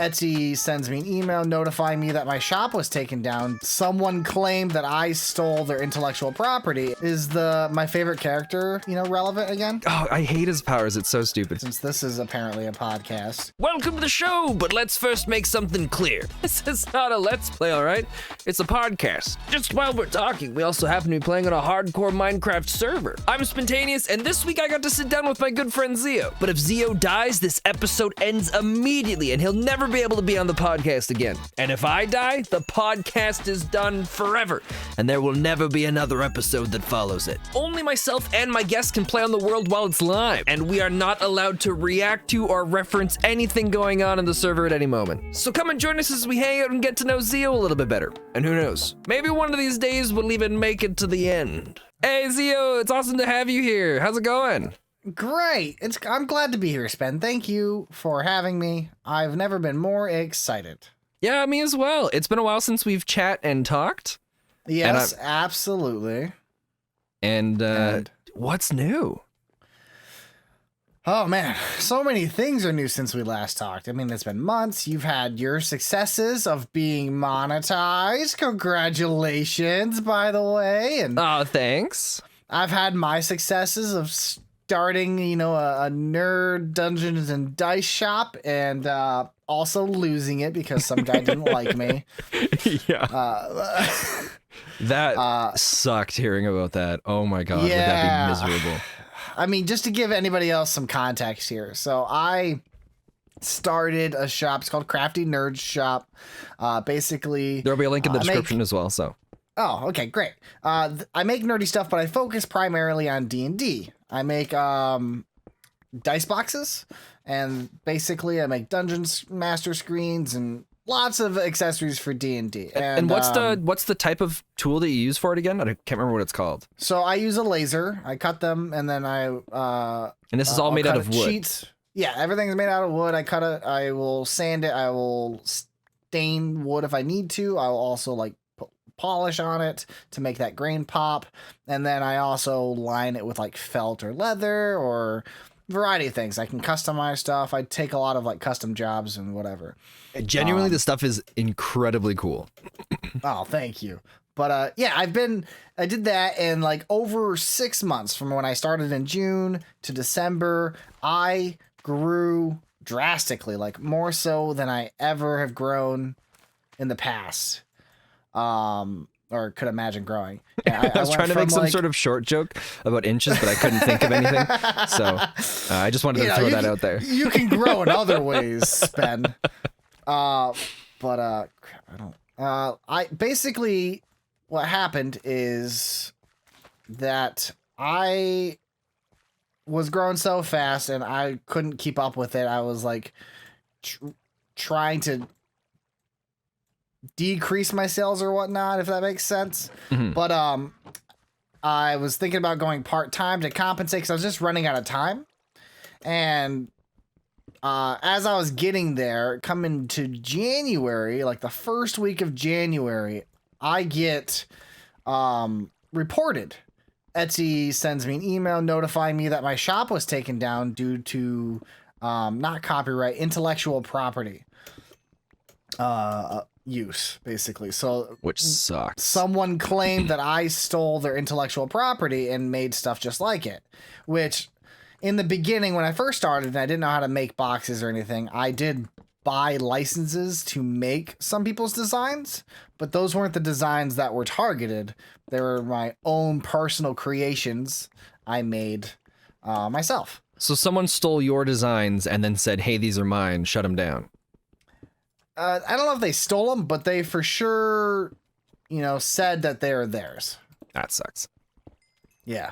Etsy sends me an email notifying me that my shop was taken down. Someone claimed that I stole their intellectual property. Is my favorite character, relevant again? Oh, I hate his powers. It's so stupid. Since this is apparently a podcast. Welcome to the show, but let's first make something clear. This is not a Let's Play, all right? It's a podcast. Just while we're talking, we also happen to be playing on a hardcore Minecraft server. I'm Spentaneous, and this week I got to sit down with my good friend Zio. But if Zio dies, this episode ends immediately, and he'll never be able to be on the podcast again. And if I die, the podcast is done forever, and there will never be another episode that follows it. Only myself and my guests can play on the world while it's live, and we are not allowed to react to or reference anything going on in the server at any moment. So come and join us as we hang out and get to know Zio a little bit better. And who knows, maybe one of these days we'll even make it to the end. Hey Zio, it's awesome to have you here. How's it going? Great. I'm glad to be here, Spen. Thank you for having me. I've never been more excited. Yeah, me as well. It's been a while since we've chat and talked. Yes, absolutely. And what's new? Oh man, so many things are new since we last talked. I mean, it's been months. You've had your successes of being monetized. Congratulations, by the way. And oh, thanks. I've had my successes of starting, a nerd Dungeons and Dice shop and also losing it because some guy didn't like me. Yeah. That sucked hearing about that. Oh my God, yeah. Would that be miserable? I mean, just to give anybody else some context here. So I started a shop. It's called Crafty Nerd Shop. Basically, there'll be a link in the description as well. So. Oh, okay, great. I make nerdy stuff, but I focus primarily on D&D. I make dice boxes, and basically I make Dungeons Master screens and lots of accessories for D&D. And what's the type of tool that you use for it again? I can't remember what it's called. So I use a laser. I cut them, and then and this is all made out of wood. Sheets. Yeah, everything's made out of wood. I cut it. I will sand it. I will stain wood if I need to. I will also put polish on it to make that grain pop, and then I also line it with felt or leather or variety of things. I can customize stuff. I take a lot of custom jobs and whatever. Genuinely, this stuff is incredibly cool. Oh, thank you. But yeah, I did that, and over 6 months from when I started in June to December, I grew drastically, more so than I ever have grown in the past. Or could imagine growing. I was trying to make some sort of short joke about inches, but I couldn't think of anything. So I just wanted to throw that out there. You can grow in other ways, Spen. Crap, I basically what happened is that I was growing so fast and I couldn't keep up with it. I was trying to decrease my sales or whatnot, if that makes sense. Mm-hmm. But I was thinking about going part-time to compensate because I was just running out of time. And as I was getting there, coming to January, the first week of January, I get reported. Etsy sends me an email notifying me that my shop was taken down due to not copyright, intellectual property use, basically. So which sucks. Someone claimed that I stole their intellectual property and made stuff just like it, which in the beginning, when I first started and I didn't know how to make boxes or anything, I did buy licenses to make some people's designs, but those weren't the designs that were targeted. They were my own personal creations I made myself. So someone stole your designs and then said, hey, these are mine, shut them down. I don't know if they stole them, but they for sure, said that they're theirs. That sucks. Yeah.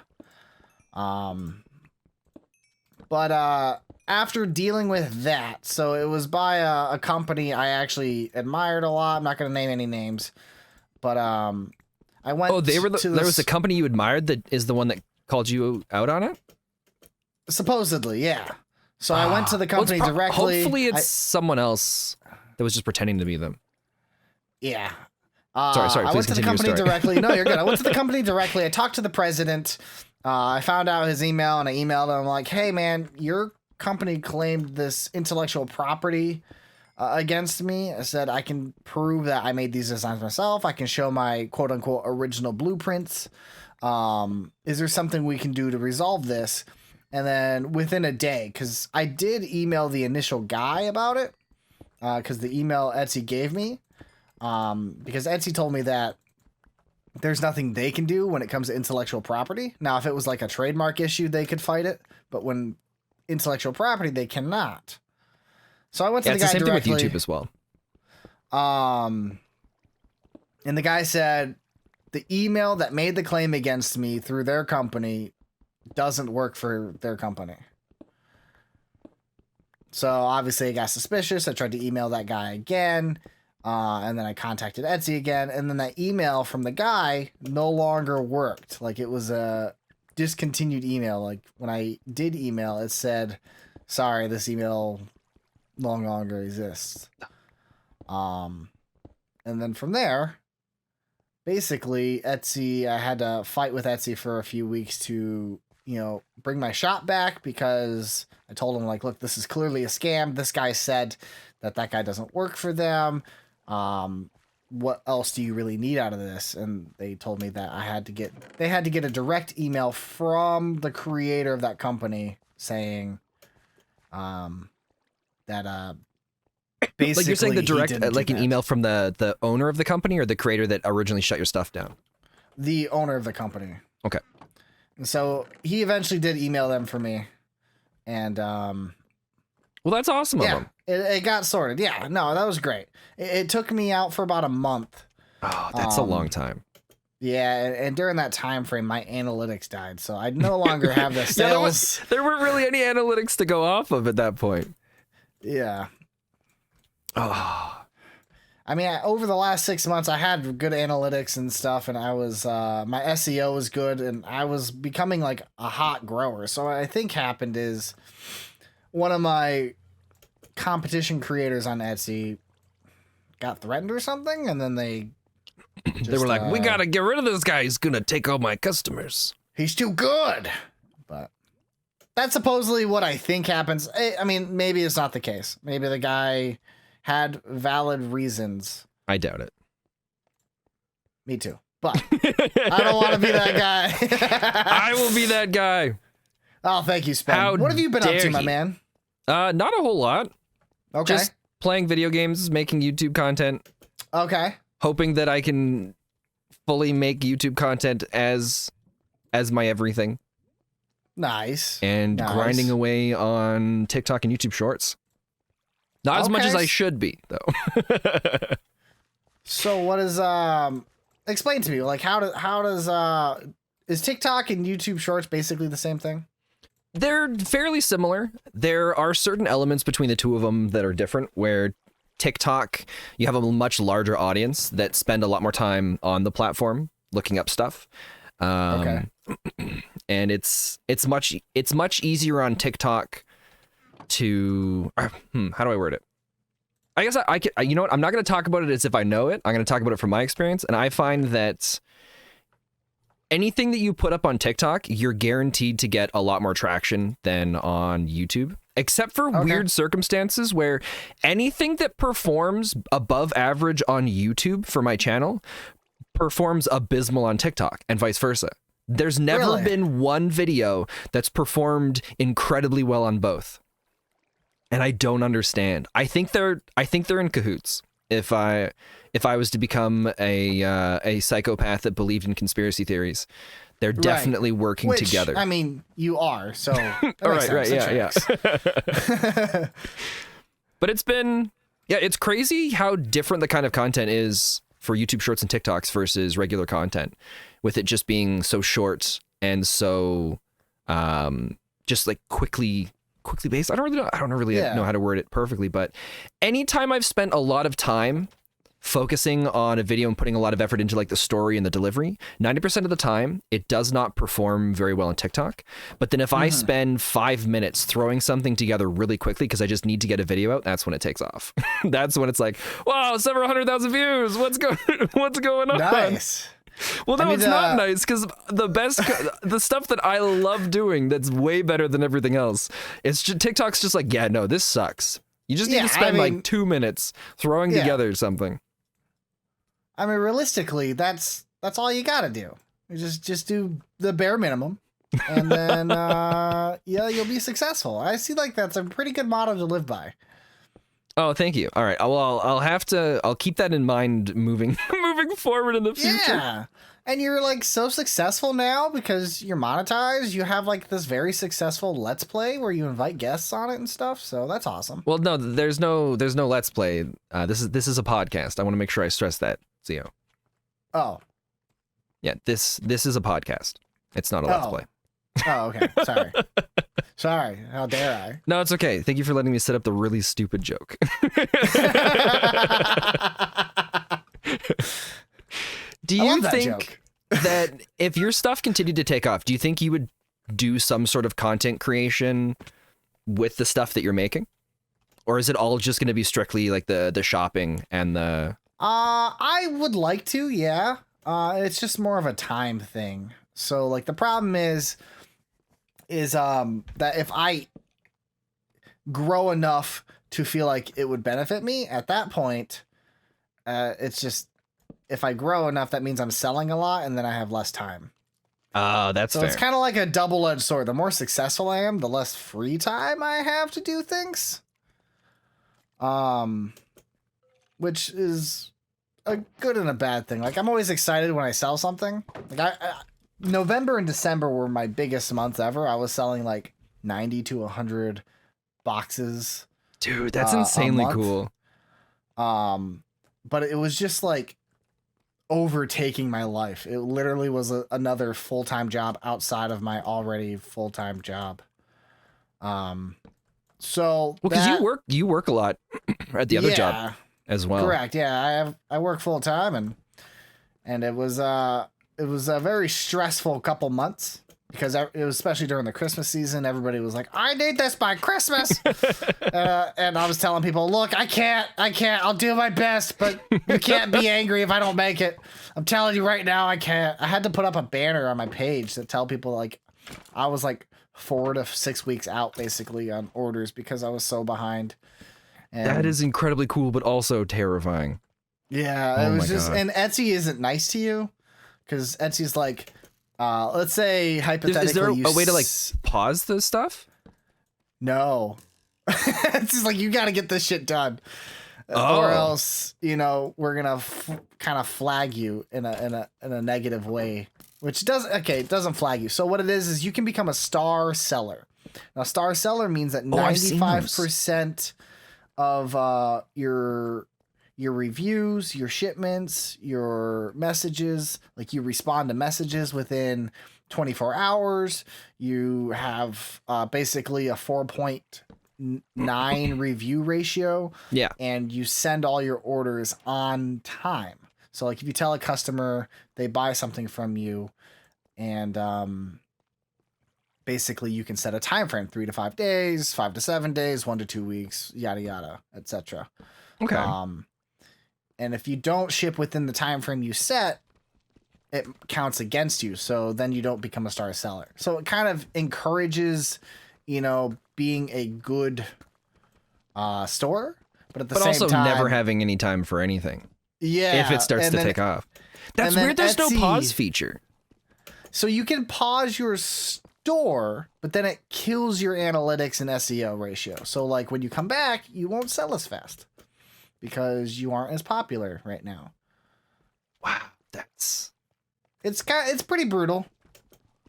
But after dealing with that, so it was by a company I actually admired a lot. I'm not going to name any names, but I went. Oh, there was a company you admired that is the one that called you out on it? Supposedly, yeah. So I went to the company directly. Hopefully it's someone else that was just pretending to be them. Yeah. Sorry. I went to the company directly. No, you're good. I went to the company directly. I talked to the president. I found out his email and I emailed him like, hey man, your company claimed this intellectual property against me. I said I can prove that I made these designs myself. I can show my quote unquote original blueprints. Is there something we can do to resolve this? And then within a day, because I did email the initial guy about it, because the email Etsy gave me, because Etsy told me that there's nothing they can do when it comes to intellectual property. Now, if it was like a trademark issue, they could fight it, but when intellectual property, they cannot. So I went to the guy it's the same directly, thing with YouTube as well. And the guy said the email that made the claim against me through their company doesn't work for their company. So obviously I got suspicious. I tried to email that guy again. And then I contacted Etsy again. And then that email from the guy no longer worked. Like it was a discontinued email. Like when I did email, it said, sorry, this email no longer exists. And then from there, basically Etsy, I had to fight with Etsy for a few weeks to, bring my shop back, because I told him, like, look, this is clearly a scam. This guy said that guy doesn't work for them. What else do you really need out of this? And they told me that they had to get a direct email from the creator of that company saying, that, basically, like you're saying the direct, like an email from the owner of the company or the creator that originally shut your stuff down? The owner of the company. Okay. And so he eventually did email them for me. And, well, that's awesome of yeah, him. it got sorted. Yeah, no, that was great. It took me out for about a month. Oh, that's a long time. Yeah, and during that time frame, my analytics died, so I no longer have the sales. There weren't really any analytics to go off of at that point. Yeah. Oh. I mean, over the last 6 months, I had good analytics and stuff, and I was my SEO was good, and I was becoming like a hot grower. So what I think happened is one of my competition creators on Etsy got threatened or something, and then they were like, we gotta get rid of this guy. He's gonna take all my customers. He's too good. But that's supposedly what I think happens. I mean, maybe it's not the case. Maybe the guy had valid reasons. I doubt it. Me too. But I don't want to be that guy. I will be that guy. Oh, thank you, Spen. What have you been up to, my man? Not a whole lot. Okay. Just playing video games, making YouTube content. Okay. Hoping that I can fully make YouTube content as my everything. Nice. And grinding away on TikTok and YouTube Shorts. Not as much as I should be, though. So what is explain to me, like how does is TikTok and YouTube Shorts basically the same thing? They're fairly similar. There are certain elements between the two of them that are different, where TikTok, you have a much larger audience that spend a lot more time on the platform looking up stuff. Okay. And it's much easier on TikTok to how do I word it? I guess I can, you know what? I'm not going to talk about it as if I know it. I'm going to talk about it from my experience. And I find that anything that you put up on TikTok, you're guaranteed to get a lot more traction than on YouTube, except for weird circumstances where anything that performs above average on YouTube for my channel performs abysmal on TikTok and vice versa. There's never been one video that's performed incredibly well on both. And I don't understand. I think they're in cahoots. If I was to become a psychopath that believed in conspiracy theories, they're definitely working together. I mean, you are, so yeah. But it's crazy how different the kind of content is for YouTube Shorts and TikToks versus regular content, with it just being so short and so just like quickly based. I don't really know how to word it perfectly, but anytime I've spent a lot of time focusing on a video and putting a lot of effort into like the story and the delivery, 90% of the time it does not perform very well on TikTok. But then if I spend 5 minutes throwing something together really quickly because I just need to get a video out, that's when it takes off. That's when it's like, wow, several 100,000 views. What's going on? Nice. Well, no, it's not nice, because the stuff that I love doing that's way better than everything else, it's just, TikTok's just like, yeah, no, this sucks. You just need to spend like 2 minutes throwing together something. I mean, realistically, that's all you gotta do. You just do the bare minimum, and then you'll be successful. I see like that's a pretty good motto to live by. Oh, thank you. All right. Well, I'll keep that in mind moving forward in the future. Yeah. And you're like so successful now because you're monetized. You have like this very successful Let's Play where you invite guests on it and stuff. So that's awesome. Well, no, there's no Let's Play. This is a podcast. I want to make sure I stress that, Zio. Oh. Yeah, this is a podcast. It's not a Let's Play. Oh, okay. Sorry. Sorry. How dare I? No, it's okay. Thank you for letting me set up the really stupid joke. Do you think that if your stuff continued to take off, do you think you would do some sort of content creation with the stuff that you're making? Or is it all just going to be strictly like the shopping and the... I would like to, yeah. It's just more of a time thing. So like the problem is that if I grow enough to feel like it would benefit me at that point, it's just, if I grow enough, that means I'm selling a lot and then I have less time. Oh, that's so fair. It's kind of like a double-edged sword. The more successful I am, the less free time I have to do things. Which is a good and a bad thing. Like I'm always excited when I sell something. Like November and December were my biggest months ever. I was selling like 90 to 100 boxes. Dude, that's insanely cool. But it was just like overtaking my life. It literally was another full-time job outside of my already full-time job. So because you work a lot at the other job as well. Correct. Yeah, I work full-time and it was a very stressful couple months because it was especially during the Christmas season. Everybody was like, I need this by Christmas. And I was telling people, look, I can't, I'll do my best, but you can't be angry if I don't make it. I'm telling you right now, I can't. I had to put up a banner on my page to tell people like, I was like 4 to 6 weeks out basically on orders because I was so behind. And that is incredibly cool, but also terrifying. Yeah, it was just, and Etsy isn't nice to you because Etsy's like, let's say hypothetically, is there a way to like pause the stuff? No, it's just like you got to get this shit done, or else we're gonna kind of flag you in a negative way, which it doesn't flag you. So what it is you can become a star seller. Now, star seller means that 95% of your reviews, your shipments, your messages, like you respond to messages within 24 hours. You have basically a 4.9 review ratio. Yeah. And you send all your orders on time. So like if you tell a customer they buy something from you and basically you can set a time frame, 3 to 5 days, 5 to 7 days, 1 to 2 weeks, yada, yada, etc. Okay. And if you don't ship within the time frame you set, it counts against you. So then you don't become a star seller. So it kind of encourages, being a good store, but at the same time, never having any time for anything. Yeah. If it starts to take off. That's weird. There's no pause feature. So you can pause your store, but then it kills your analytics and SEO ratio. So like when you come back, you won't sell as fast because you aren't as popular right now. Wow, it's pretty brutal.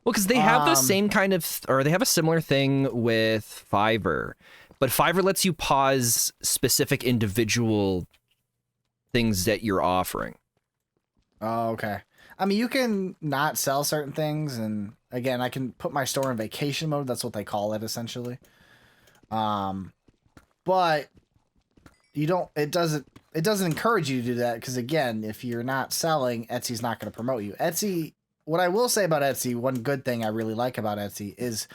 Well, because they have the same kind of, or they have a similar thing with Fiverr, but Fiverr lets you pause specific individual things that you're offering. Oh, okay. I mean, you can not sell certain things, and again, I can put my store in vacation mode. That's what they call it, essentially. But you don't. It doesn't encourage you to do that because, again, if you're not selling, Etsy's not going to promote you. Etsy. What I will say about Etsy, one good thing I really like about Etsy is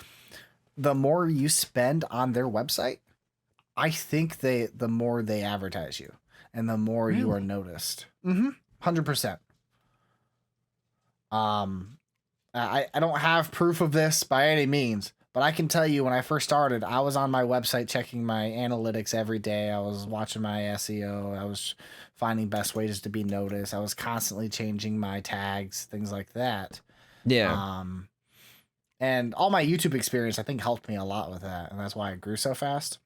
the more you spend on their website, I think the more they advertise you, and the more you are noticed. 100%. I don't have proof of this by any means, But I can tell you, when I first started, I was on my website checking my analytics every day. I was watching my SEO. I was finding best ways to be noticed. I was constantly changing my tags, things like that. Yeah. And all my YouTube experience, I think, helped me a lot with that. And that's why I grew so fast.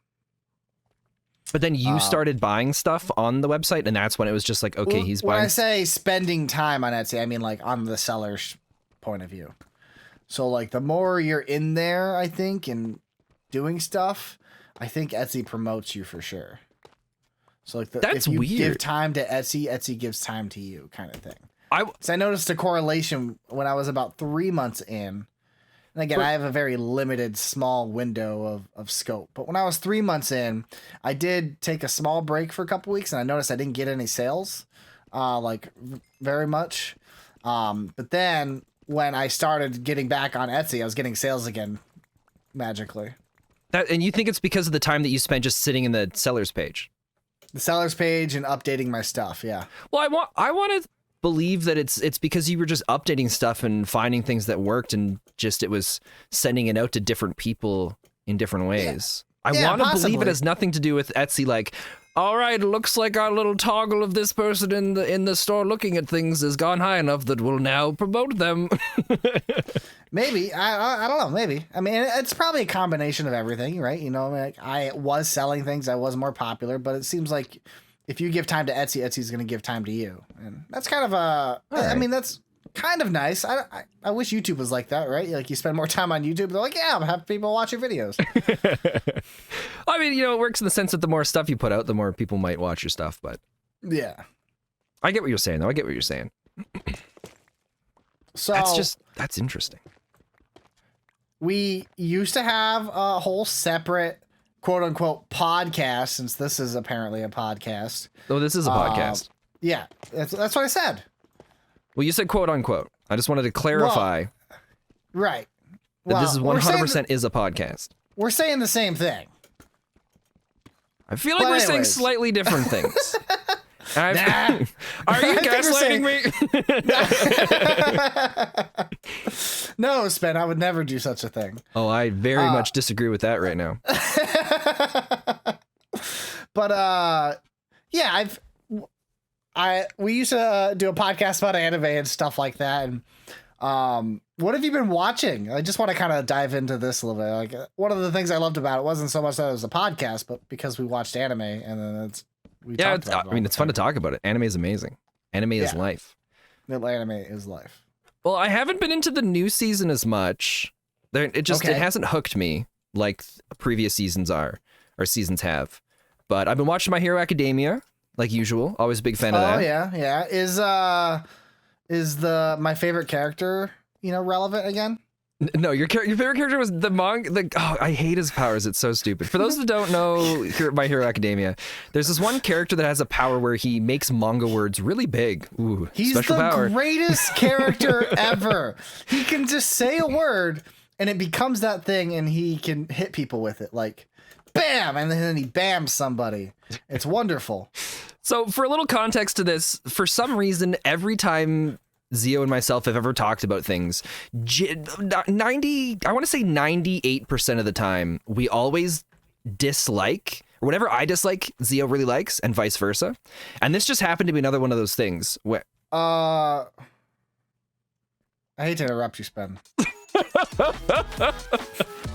But then you started buying stuff on the website, and that's when it was just like, okay, he's buying. When I say spending time on Etsy, I mean like on the seller's point of view. So like the more you're in there, I think, and doing stuff, I think Etsy promotes you for sure. So like That's if you weird. give time to Etsy, Etsy gives time to you, kind of thing. So I noticed a correlation when I was about 3 months in. And again, I have a very limited, small window of scope. But when I was 3 months in, I did take a small break for a couple weeks, and I noticed I didn't get any sales, like very much. But then when I started getting back on Etsy, I was getting sales again, magically. And you think it's because of the time that you spent just sitting in the seller's page? The seller's page and updating my stuff, yeah. Well, I want to believe that it's because you were just updating stuff and finding things that worked, and just it was sending it out to different people in different ways. Yeah. I want to believe it Possibly. has nothing to do with Etsy. Like, all right, it looks like our little toggle of this person in the store looking at things has gone high enough that we'll now promote them. Maybe. I don't know. Maybe. I mean, it's probably a combination of everything, right? You know, I mean, like, I was selling things. I was more popular, but it seems like if you give time to Etsy, Etsy's going to give time to you. And that's kind of a, I mean, that's kind of nice. I wish YouTube was like that, right? Like you spend more time on YouTube. They're like, yeah, I'll have people watch your videos. I mean, you know, it works in the sense that the more stuff you put out, the more people might watch your stuff, but yeah. I get what you're saying, though. I get what you're saying. So that's interesting. We used to have a whole separate quote unquote podcast, since this is apparently a podcast. Oh, this is a podcast. Yeah, that's what I said. Well, you said quote unquote. I just wanted to clarify Right. that this is we're saying 100% is a podcast. We're saying the same thing. I feel like But we're saying anyways. slightly different things. Nah. Are you gaslighting me? No, Spen, I would never do such a thing. Oh, I very much disagree with that right now. But yeah, we used to do a podcast about anime and stuff like that. And what have you been watching? I just want to kind of dive into this a little bit. Like, one of the things I loved about it wasn't so much that it was a podcast, but because we watched anime, and then it's fun to talk about it. Anime is amazing. Anime is life. Anime is life. Well, I haven't been into the new season as much. It hasn't hooked me like previous seasons seasons have. But I've been watching My Hero Academia, like usual. Always a big fan of that. Oh yeah. Is my favorite character, relevant again? No, your favorite character was the manga. I hate his powers. It's so stupid. For those that don't know My Hero Academia, there's this one character that has a power where he makes manga words really big. Ooh, he's special the power. greatest character ever. He can just say a word and it becomes that thing, and he can hit people with it, like bam, and then he bams somebody. It's wonderful. So for a little context to this, for some reason, every time Zio and myself have ever talked about things, 98% of the time, we always dislike, or whatever I dislike, Zio really likes, and vice versa. And this just happened to be another one of those things where... I hate to interrupt you, Spen.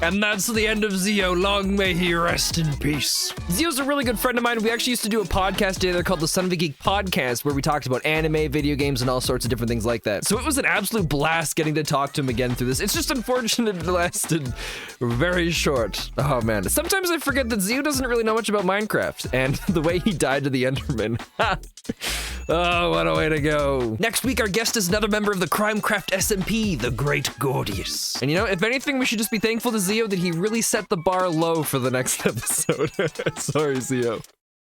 And that's the end of Zio. Long may he rest in peace. Zio's a really good friend of mine. We actually used to do a podcast together called the Son of a Geek Podcast, where we talked about anime, video games, and all sorts of different things like that. So it was an absolute blast getting to talk to him again through this. It's just unfortunate it lasted very short. Oh man. Sometimes I forget that Zio doesn't really know much about Minecraft, and the way he died to the Enderman. Oh, what a way to go. Next week, our guest is another member of the Crimecraft SMP, the Great Gordius. And if anything, we should just be thankful to Zio that he really set the bar low for the next episode. Sorry, Zio.